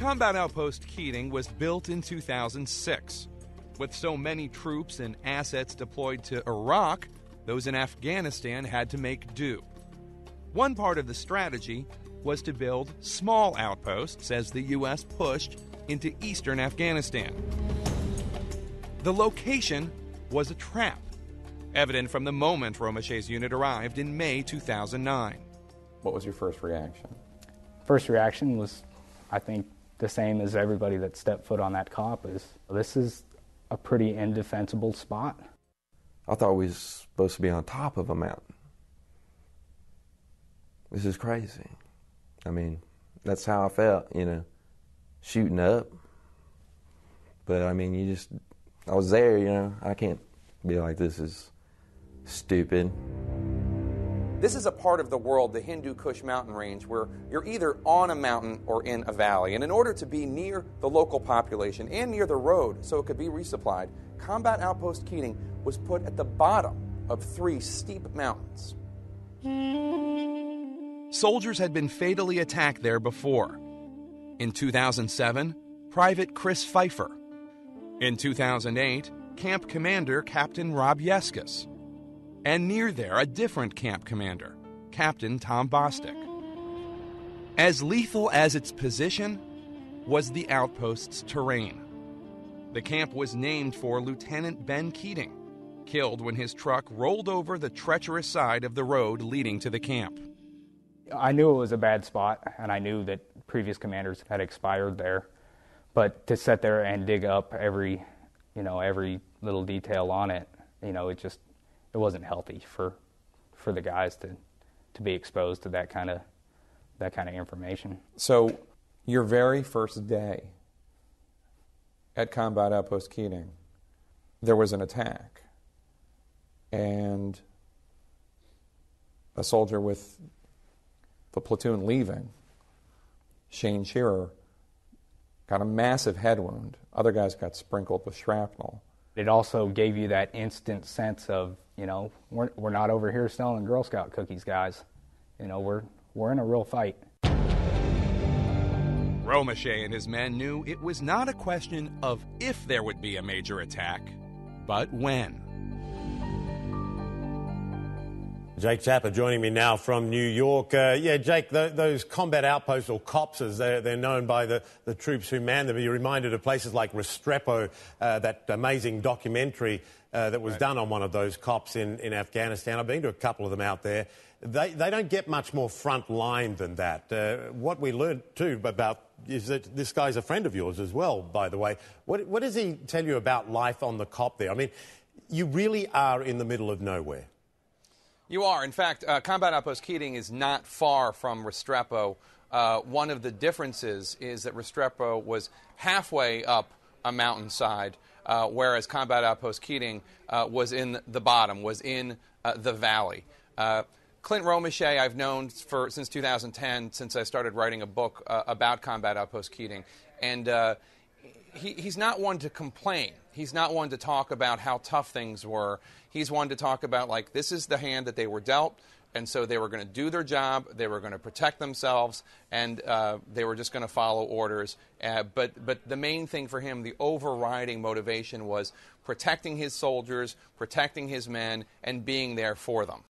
Combat Outpost Keating was built in 2006. With so many troops and assets deployed to Iraq, those in Afghanistan had to make do. One part of the strategy was to build small outposts as the U.S. pushed into eastern Afghanistan. The location was a trap, evident from the moment Romeshé's unit arrived in May 2009. What was your first reaction? First reaction was, I think, the same as everybody that stepped foot on that COP is, this is a pretty indefensible spot. I thought we was supposed to be on top of a mountain. This is crazy. I mean, that's how I felt, shooting up. But I mean, I was there, I can't be like, this is stupid. This is a part of the world, the Hindu Kush mountain range, where you're either on a mountain or in a valley. And in order to be near the local population and near the road so it could be resupplied, Combat Outpost Keating was put at the bottom of 3 steep mountains. Soldiers had been fatally attacked there before. In 2007, Private Chris Pfeiffer. In 2008, Camp Commander Captain Rob Yeskis. And near there, a different camp commander, Captain Tom Bostic. As lethal as its position was the outpost's terrain. The camp was named for Lieutenant Ben Keating, killed when his truck rolled over the treacherous side of the road leading to the camp. I knew it was a bad spot, and I knew that previous commanders had expired there. But to sit there and dig up every little detail on it, it wasn't healthy for the guys to be exposed to that kind of information. So, your very first day at Combat Outpost Keating, there was an attack, and a soldier with the platoon leaving, Shane Shearer, got a massive head wound. Other guys got sprinkled with shrapnel. It also gave you that instant sense of, we're not over here selling Girl Scout cookies, guys. We're in a real fight. Romeshay and his men knew it was not a question of if there would be a major attack, but when. Jake Tapper joining me now from New York. Jake, those combat outposts, or COPs as they're known by the troops who man them, you're reminded of places like Restrepo, that amazing documentary that was done on one of those COPs in Afghanistan. I've been to a couple of them out there. They don't get much more front line than that. What we learned, too, about is that this guy's a friend of yours as well, by the way. What does he tell you about life on the COP there? I mean, you really are in the middle of nowhere. You are. In fact, Combat Outpost Keating is not far from Restrepo. One of the differences is that Restrepo was halfway up a mountainside, whereas Combat Outpost Keating was in the bottom, was in the valley. Clint Romeshay I've known since 2010, since I started writing a book about Combat Outpost Keating. And he's not one to complain. He's not one to talk about how tough things were. He's one to talk about, like, this is the hand that they were dealt, and so they were going to do their job, they were going to protect themselves, and they were just going to follow orders. But the main thing for him, the overriding motivation, was protecting his soldiers, protecting his men, and being there for them.